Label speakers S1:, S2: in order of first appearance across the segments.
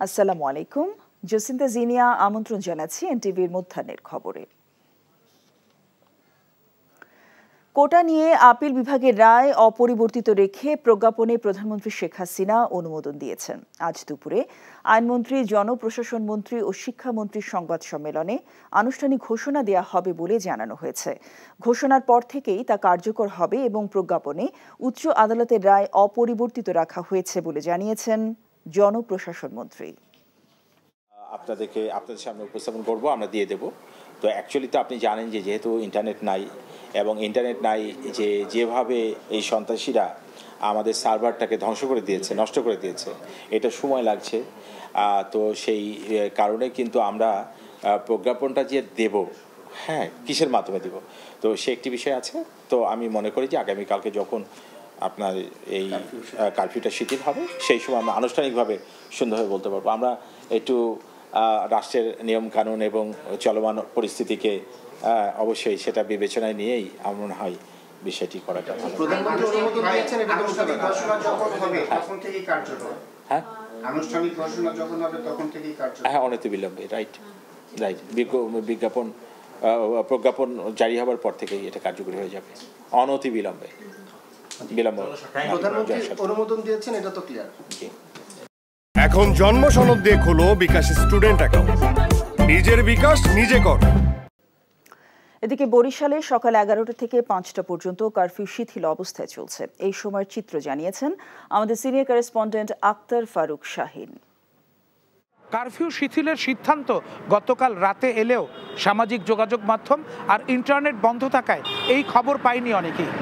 S1: আসসালামু আলাইকুম। জসিন্তা জিনিয়া আমন্ত্রণ জানাচ্ছি এনটিভির মধ্যাহ্নের খবরে। কোটা নিয়ে আপিল বিভাগের রায় অপরিবর্তিত রেখে প্রজ্ঞাপনে প্রধানমন্ত্রী শেখ হাসিনা অনুমোদন দিয়েছেন। আজ দুপুরে আইনমন্ত্রী, জনপ্রশাসন মন্ত্রী ও শিক্ষামন্ত্রীর সংবাদ সম্মেলনে আনুষ্ঠানিক ঘোষণা দেওয়া হবে বলে জানানো হয়েছে। ঘোষণার পর থেকেই তা কার্যকর হবে এবং প্রজ্ঞাপনে উচ্চ আদালতের রায় অপরিবর্তিত রাখা হয়েছে বলে জানিয়েছেন জনপ্রশাসন মন্ত্রী।
S2: আপনাদের সামনে উপস্থাপন করব, আমরা দিয়ে দেব। তো অ্যাকচুয়ালি তো আপনি জানেন যে যেহেতু ইন্টারনেট নাই এবং ইন্টারনেট নাই, যেভাবে এই সন্ত্রাসীরা আমাদের সার্ভারটাকে ধ্বংস করে দিয়েছে, নষ্ট করে দিয়েছে, এটা সময় লাগছে। তো সেই কারণে কিন্তু আমরা প্রজ্ঞাপনটা যে দেব, হ্যাঁ, কিসের মাধ্যমে দেব, তো সে একটি বিষয় আছে। তো আমি মনে করি যে আগামীকালকে যখন আপনার এই কারফিউটা শিথিল হবে, সেই সময় আমরা আনুষ্ঠানিকভাবে সুন্দরভাবে বলতে পারবো। আমরা একটু রাষ্ট্রের নিয়মকানুন এবং চলমান পরিস্থিতিকে অবশ্যই সেটা বিবেচনায় নিয়েই আমার মনে হয় বিষয়টি করাটা ভালো।
S3: প্রধানমন্ত্রী অনুমোদন দিয়েছেন, এটা তো আনুষ্ঠানিক ঘোষণা যখন হবে তখন থেকেই কার্যকর।
S2: হ্যাঁ,
S3: আনুষ্ঠানিক ঘোষণা যখন হবে তখন থেকেই কার্যকর।
S2: হ্যাঁ, অনতিবিলম্বে। রাইট। প্রজ্ঞাপন জারি হওয়ার পর থেকেই এটা কার্যকরী হয়ে যাবে, অনতিবিলম্বে।
S3: প্রধানমন্ত্রী অনুমোদন দিয়েছেন, এটা তো ক্লিয়ার।
S4: এখন জন্ম সনদ দিয়ে খোলো বিকাশ স্টুডেন্ট অ্যাকাউন্ট। নিজের বিকাশ নিজে কর।
S1: এদিকে বরিশালে সকাল 11টা থেকে 5টা পর্যন্ত কারফিউ শিথিল অবস্থায় চলছে। এই সময়ের চিত্র জানিয়েছেন আমাদের senior correspondent Aktar Faruk Shahin.
S5: Curfew শিথিলের সিদ্ধান্ত গতকাল রাতে এলেও সামাজিক যোগাযোগ মাধ্যম আর ইন্টারনেট বন্ধ থাকায় এই খবর পায়নি অনেকেই।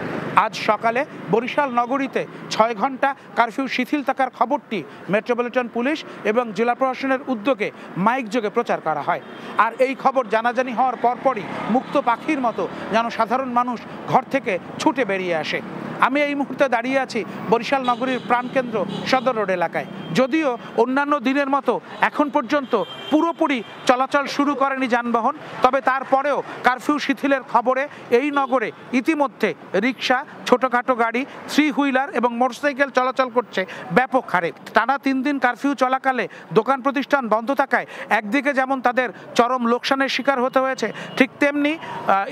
S5: আজ সকালে বরিশাল নগরীতে 6 ঘন্টা কারফিউ শিথিল থাকার খবরটি মেট্রোপলিটন পুলিশ এবং জেলা প্রশাসনের উদ্যোগে মাইক যোগে প্রচার করা হয়। আর এই খবর জানাজানি হওয়ার পরপরই মুক্ত পাখির মতো যেন সাধারণ মানুষ ঘর থেকে ছুটে বেরিয়ে আসে। আমি এই মুহূর্তে দাঁড়িয়ে আছি বরিশাল নগরীর প্রাণকেন্দ্র সদর রোড এলাকায়। যদিও অন্যান্য দিনের মতো এখন পর্যন্ত পুরোপুরি চলাচল শুরু করেনি যানবাহন, তবে তারপরেও কারফিউ শিথিলের খবরে এই নগরে ইতিমধ্যে রিক্সা, ছোটোখাটো গাড়ি, 3 হুইলার এবং মোটরসাইকেল চলাচল করছে ব্যাপক হারে। টানা 3 দিন কারফিউ চলাকালে দোকান প্রতিষ্ঠান বন্ধ থাকায় একদিকে যেমন তাদের চরম লোকসানের শিকার হতে হয়েছে, ঠিক তেমনি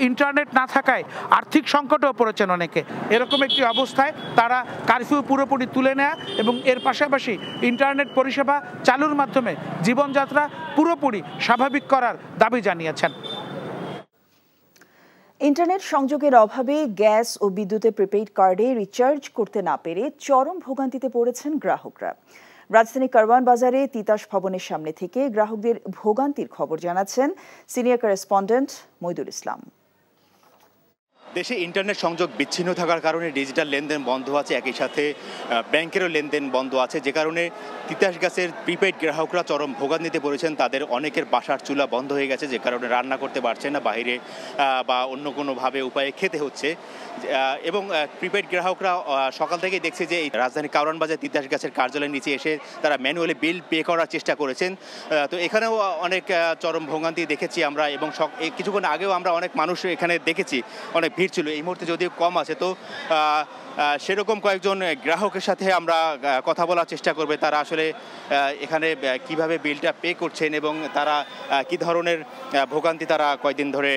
S5: ইন্টারনেট না থাকায় আর্থিক সংকটেও পড়েছেন অনেকে। এরকম একটি অবস্থায় তারা কারফিউ পুরোপুরি তুলে নেয়া এবং এর পাশাপাশি ইন্টারনেট পরিষেবা চালুর মাধ্যমে জীবনযাত্রা পুরোপুরি স্বাভাবিক করার দাবি জানিয়েছেন।
S1: ইন্টারনেট সংযোগের অভাবে গ্যাস ও বিদ্যুতের প্রিপেইড কার্ডে রিচার্জ করতে না পেরে চরম ভোগান্তিতে পড়েছেন গ্রাহকরা। রাজধানী কারওয়ান বাজারে তিতাস ভবনের সামনে থেকে গ্রাহকদের ভোগান্তির খবর জানাচ্ছেন সিনিয়র করেসপন্ডেন্ট মইদুল ইসলাম।
S6: দেশে ইন্টারনেট সংযোগ বিচ্ছিন্ন থাকার কারণে ডিজিটাল লেনদেন বন্ধ আছে, একই সাথে ব্যাংকেরও লেনদেন বন্ধ আছে, যে কারণে তিতাস গ্যাসের প্রিপেইড গ্রাহকরা চরম ভোগান্তিতে পড়েছেন। তাদের অনেকের বাসার চুলা বন্ধ হয়ে গেছে, যে কারণে রান্না করতে পারছে না, বাইরে বা অন্য কোনোভাবে উপায়ে খেতে হচ্ছে। এবং প্রিপেইড গ্রাহকরা সকাল থেকেই দেখছে যে এই রাজধানী কারওয়ান বাজার তিতাস গ্যাসের কার্যালয়ের নিচে এসে তারা ম্যানুয়ালি বিল পে করার চেষ্টা করেছেন। তো এখানেও অনেক চরম ভোগান্তি দেখেছি আমরা, এবং কিছুক্ষণ আগেও আমরা অনেক মানুষ এখানে দেখেছি, অনেক ভিড় ছিল। এই মুহূর্তে যদিও কম আছে, তো সেরকম কয়েকজন গ্রাহকের সাথে আমরা কথা বলার চেষ্টা করবে, তারা আসলে এখানে কিভাবে বিলটা পে করছেন এবং তারা কি ধরনের ভোগান্তি তারা কয়েকদিন ধরে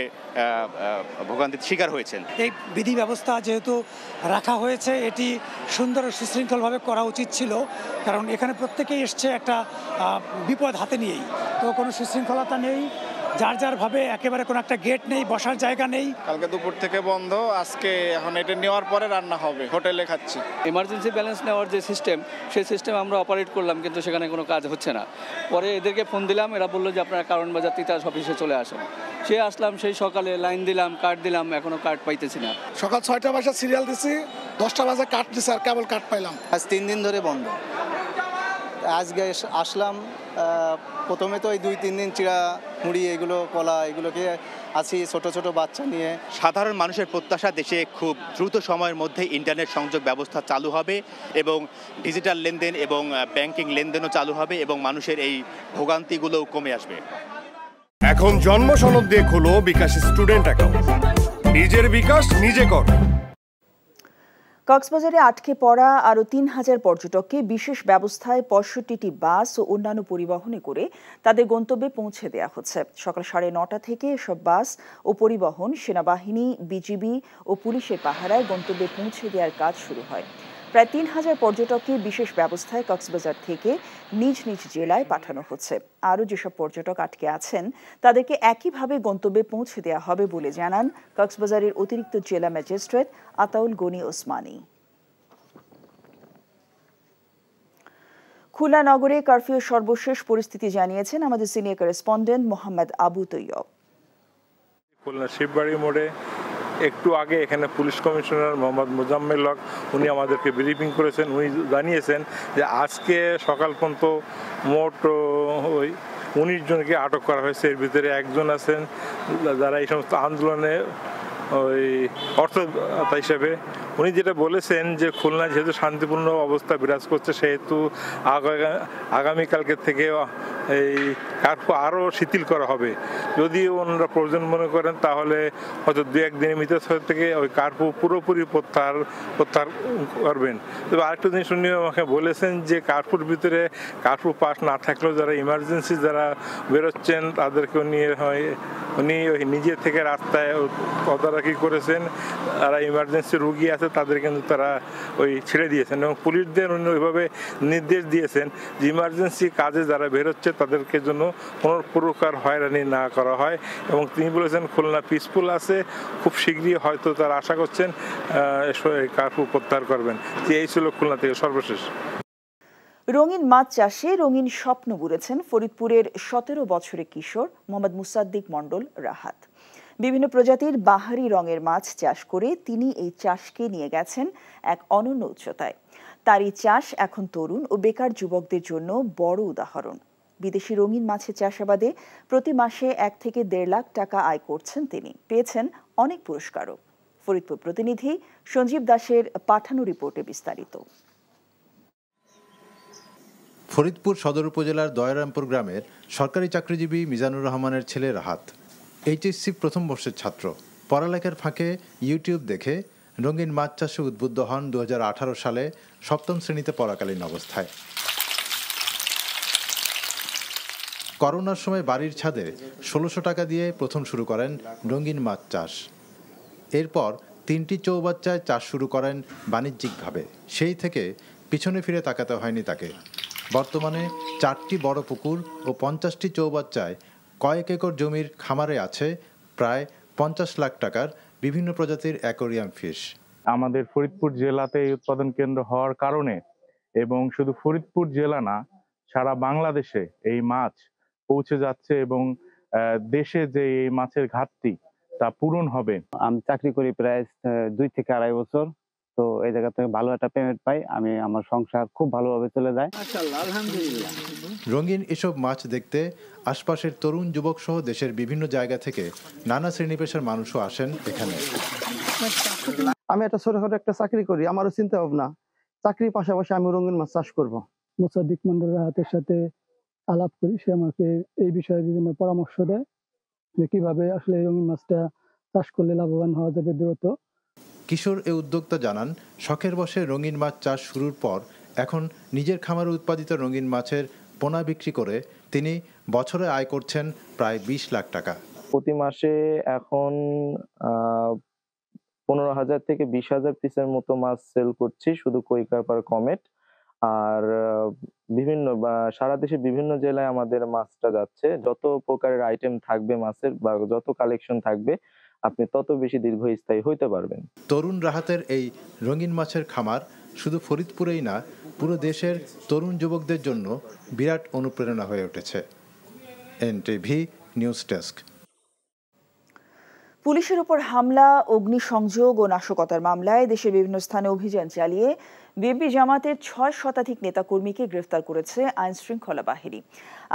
S6: ভোগান্তির শিকার হয়েছেন।
S7: এই বিধি ব্যবস্থা যেহেতু রাখা হয়েছে, এটি সুন্দর সুশৃঙ্খলভাবে করা উচিত ছিল, কারণ এখানে প্রত্যেকেই এসছে একটা বিপদ হাতে নিয়েই, তো কোনো সুশৃঙ্খলতা নেই, যার যার ভাবে একেবারে কোনো একটা গেট নেই, বসার জায়গা নেই।
S8: কালকে দুপুর থেকে বন্ধ, আজকে এখন এটা নেওয়ার পরে রান্না হবে, হোটেলে খাচ্ছি।
S9: ইমার্জেন্সি ব্যালেন্স নেওয়ার যে সিস্টেম, সেই সিস্টেম আমরা অপারেট করলাম, কিন্তু সেখানে কোনো কাজ হচ্ছে না। পরে এদেরকে ফোন দিলাম, এরা বললো যে আপনারা কারওয়ান বাজার তিতাস অফিসে চলে আসেন। সে আসলাম, সেই সকালে লাইন দিলাম, কার্ড দিলাম, এখনও কার্ড পাইতেছি না।
S10: সকাল 6টা বাজে সিরিয়াল দিছি, 10টা বাজে কার্ড দিছি, আর কেবল কার্ড পাইলাম।
S11: আজ 3 দিন ধরে বন্ধ। আজকে আসলাম, প্রথমে তো এই 2-3 দিন চিড়া মুড়ি, এগুলো কলা, এগুলোকে আছি ছোট ছোট বাচ্চা নিয়ে।
S6: সাধারণ মানুষের প্রত্যাশা দেশে খুব দ্রুত সময়ের মধ্যে ইন্টারনেট সংযোগ ব্যবস্থা চালু হবে এবং ডিজিটাল লেনদেন এবং ব্যাংকিং লেনদেনও চালু হবে এবং মানুষের এই ভোগান্তিগুলোও কমে আসবে।
S4: এখন জন্ম সনদ দিয়ে খোলো বিকাশ স্টুডেন্ট অ্যাকাউন্ট। নিজের বিকাশ নিজে কর।
S1: কক্সবাজারে আটকে পড়া আরও ৩,০০০ পর্যটককে বিশেষ ব্যবস্থায় ৬৫টি বাস ও অন্যান্য পরিবহনে করে তাদের গন্তব্যে পৌঁছে দেওয়া হচ্ছে। সকাল ৯:৩০ থেকে এসব বাস ও পরিবহন সেনাবাহিনী, বিজিবি ও পুলিশের পাহারায় গন্তব্যে পৌঁছে দেওয়ার কাজ শুরু হয়। প্রায় ৩,০০০ পর্যটককে বিশেষ ব্যবস্থায় কক্সবাজার থেকে নিজ নিজ জেলায় পাঠানো হচ্ছে। আরও যেসব পর্যটক আটকে আছেন তাদেরকে একইভাবে গন্তব্যে পৌঁছে দেওয়া হবে বলে জানান কক্সবাজারের অতিরিক্ত জেলা ম্যাজিস্ট্রেট আতাউল গনি ওসমানী। খুলনা নগরে কারফিউ সর্বশেষ পরিস্থিতি জানিয়েছেন আমাদের সিনিয়র করেসপন্ডেন্ট মোহাম্মদ আবু তৈয়ব।
S12: খুলনা শিববাড়ি মোড়ে একটু আগে এখানে পুলিশ কমিশনার মোহাম্মদ মোজাম্মেল হক উনি আমাদেরকে ব্রিফিং করেছেন। উনি জানিয়েছেন যে আজকে সকাল পর্যন্ত মোট ওই 19 জনকে আটক করা হয়েছে। এর ভিতরে একজন আছেন যারা এই সমস্ত আন্দোলনে ওই অর্থদাতা হিসেবে। উনি যেটা বলেছেন যে খুলনা যেহেতু শান্তিপূর্ণ অবস্থা বিরাজ করছে সেহেতু আগামীকালকে থেকে এই কার্ফিউ আরও শিথিল করা হবে। যদি ওনারা প্রয়োজন মনে করেন তাহলে হয়তো 2-1 দিনের ভিতর থেকে ওই কার্ফিউ পুরোপুরি প্রত্যাহার করবেন। তবে আরেকটা জিনিস উনি আমাকে বলেছেন যে কার্ফিউর ভিতরে কার্ফিউ পাস না থাকলেও যারা ইমার্জেন্সি যারা বেরোচ্ছেন তাদেরকে উনি ওই নিজে থেকে রাস্তায় তদারকি করেছেন। যারা ইমার্জেন্সি রুগী আছে তাদের কিন্তু তারা ওই ছেড়ে দিয়েছেন এবং পুলিশদের উনি ওইভাবে নির্দেশ দিয়েছেন যে ইমার্জেন্সি কাজে যারা বেরোচ্ছে তাদেরকে জন্য কোনো প্রকার হয়রানি না করা হয়। এবং তিনি বলেছেন খুলনা পিসফুল আছে, খুব শীঘ্রই হয়তো তারা আশা করছেন কার্ফিউ প্রত্যাহার করবেন। যে এই ছিল খুলনা থেকে সর্বশেষ।
S1: রঙিন মাছ চাষে রঙিন স্বপ্ন বুড়েছেন ফরিদপুরের 17 বছরের কিশোর মোহাম্মদ মুসাদ্দিক মণ্ডল রাহাত। বিভিন্ন প্রজাতির বাহারি রঙের মাছ চাষ করে তিনি এই চাষকে নিয়ে গেছেন এক অনন্য উচ্চতায়। তার এই চাষ এখন তরুণ ও বেকার যুবকদের জন্য বড় উদাহরণ। বিদেশি রঙিন মাছের চাষাবাদে প্রতি মাসে 1 থেকে 1.5 লাখ টাকা আয় করছেন তিনি। পেয়েছেন অনেক পুরস্কারও। ফরিদপুর প্রতিনিধি সঞ্জীব দাসের পাঠানো রিপোর্টে বিস্তারিত।
S13: ফরিদপুর সদর উপজেলার দয়ারামপুর গ্রামের সরকারি চাকরিজীবী মিজানুর রহমানের ছেলে রাহাত এইচএসসি প্রথম বর্ষের ছাত্র। পড়ালেখার ফাঁকে ইউটিউব দেখে রঙিন মাছ চাষে উদ্বুদ্ধ হন 2018 সালে 7ম শ্রেণীতে পড়াকালীন অবস্থায়। করোনার সময় বাড়ির ছাদে 1600 টাকা দিয়ে প্রথম শুরু করেন রঙিন মাছ চাষ। এরপর 3টি চৌবাচ্চায় চাষ শুরু করেন বাণিজ্যিকভাবে। সেই থেকে পিছনে ফিরে তাকাতে হয়নি তাকে। বর্তমানে 4টি বড় পুকুর ও 50টি চৌবাচ্চায় কয়েক একর জমির খামারে আছে প্রায় 50 লাখ টাকার বিভিন্ন প্রজাতির অ্যাকোরিয়াম ফিশ।
S14: আমাদের ফরিদপুর জেলাতে এই উৎপাদন কেন্দ্র হওয়ার কারণে এবং শুধু ফরিদপুর জেলা না সারা বাংলাদেশে এই মাছ পৌঁছে যাচ্ছে এবং দেশে যে এই মাছের ঘাটতি তা পূরণ হবে।
S15: আমি চাকরি করি প্রায় 2 থেকে 2.5 বছর। তো এই জায়গা থেকে ভালো একটা পেমেন্ট পাই, আমি আমার সংসার খুব ভালোভাবে চলে যায়।
S13: আলহামদুলিল্লাহ। রঙিন এসব মাছ দেখতে আশপাশের তরুণ যুবক সহ দেশের বিভিন্ন জায়গা থেকে নানা শ্রেণী পেশার মানুষও আসেন এখানে।
S16: আমি একটা ছোটখাটো একটা চাকরি করি, আমারও চিন্তা ভাবনা চাকরির পাশাপাশি আমি রঙিন মাছ চাষ করব।
S17: মুসাদ্দিক মণ্ডল রাহাতের সাথে আলাপ করি, সে আমাকে এই বিষয়ে বিভিন্ন পরামর্শ দেয় যে কিভাবে আসলে রঙিন মাছটা চাষ করলে লাভবান হওয়া যাবে দ্রুত।
S13: কিশোর এ উদ্যোক্তা জানান শখের বশে রঙিন মাছ চাষ শুরুর পর এখন নিজের খামারে উৎপাদিত রঙিন মাছের পোনা বিক্রি করে তিনি বছরে আয় করছেন প্রায় 20 লাখ টাকা।
S18: প্রতি মাসে এখন 15,000 থেকে 20,000 পিসের মতো মাছ সেল করছি শুধু কই কার্প আর কমেট। আর বিভিন্ন সারা দেশে বিভিন্ন জেলায় আমাদের মাছটা যাচ্ছে। যত প্রকারের আইটেম থাকবে মাছের বা যত কালেকশন থাকবে আপনি তত বেশি দীর্ঘস্থায়ী হইতে পারবেন।
S13: তরুণ রাহাতের এই রঙিন মাছের খামার শুধু ফরিদপুরেই না পুরো দেশের তরুণ যুবকদের জন্য বিরাট অনুপ্রেরণা হয়ে উঠেছে। NTV news desk.
S1: পুলিশের উপর হামলা, অগ্নিসংযোগ ও নাশকতার মামলায় দেশের বিভিন্ন স্থানে অভিযান চালিয়ে বিএনপি জামাতের 6 শতাধিক নেতাকর্মীকে গ্রেফতার করেছে আইন শৃঙ্খলা বাহিনী।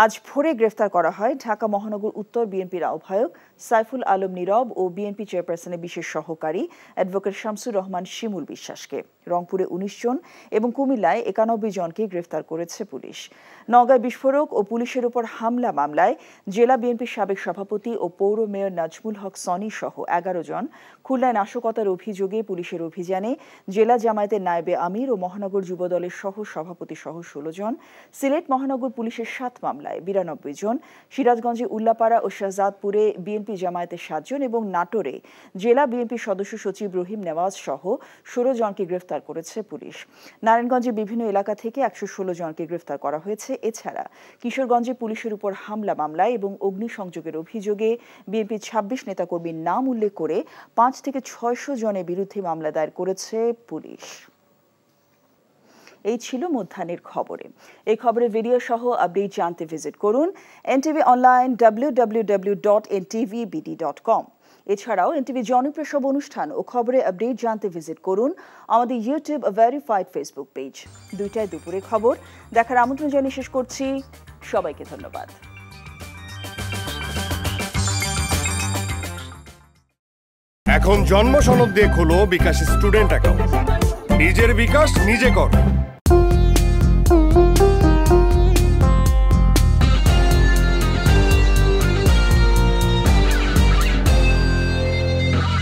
S1: আজ ভোরে গ্রেফতার করা হয় ঢাকা মহানগর উত্তর বিএনপির আহ্বায়ক সাইফুল আলম নীরব ও বিএনপি চেয়ারপারসনের বিশেষ সহকারী অ্যাডভোকেট শামসুর রহমান শিমুল বিশ্বাসকে। রংপুরে ১৯ জন এবং কুমিল্লায় ৯১ জনকে গ্রেফতার করেছে পুলিশ। নওগাঁয় বিস্ফোরক ও পুলিশের উপর হামলা মামলায় জেলা বিএনপির সাবেক সভাপতি ও পৌর মেয়র নাজমুল হক সনি সহ ১১ জন, খুলনায় নাশকতার অভিযোগে পুলিশের অভিযানে জেলা জামায়াতের নায়েবে আমির ও মহানগর যুবদলের সহ সভাপতি সহ ১৬ জন, সিলেট মহানগর পুলিশের ৭ মামলায় ৯২ জন, সিরাজগঞ্জে উল্লাপাড়া ও শাহজাদপুরে বিএনপি জামায়াতের ৭ জন এবং নাটোরে জেলা বিএনপি সদস্য সচিব রহিম নেওয়াজ সহ ১৬ জনকে গ্রেফতার করেছে পুলিশ। নারায়ণগঞ্জে বিভিন্ন এলাকা থেকে ১১৬ জনকে গ্রেফতার করা হয়েছে। এছাড়া কিশোরগঞ্জে পুলিশের উপর হামলা মামলায় এবং অগ্নিসংযোগের অভিযোগে বিএনপির ২৬ নেতাকর্মীর নাম উল্লেখ করে ৫ থেকে ৬০০ জনের বিরুদ্ধে মামলা দায়ের করেছে পুলিশ। এই ছিল মধ্যাহ্নের খবরে। এই খবরের ভিডিও সহ আপডেট জানতে ভিজিট করুন এনটিভি অনলাইন www.ntvbd.com। এছাড়াও এনটিভি জনপ্রিয় সব অনুষ্ঠান ও খবরে আপডেট জানতে ভিজিট করুন আমাদের ইউটিউব ভেরিফাইড ফেসবুক পেজ। ২টায় দুপুরে খবর দেখার আমন্ত্রণ জানিয়ে শেষ করছি। সবাইকে ধন্যবাদ।
S4: এখন জন্ম সনদ দিয়ে খোলো বিকাশ স্টুডেন্ট অ্যাকাউন্ট। নিজের বিকাশ নিজে কর।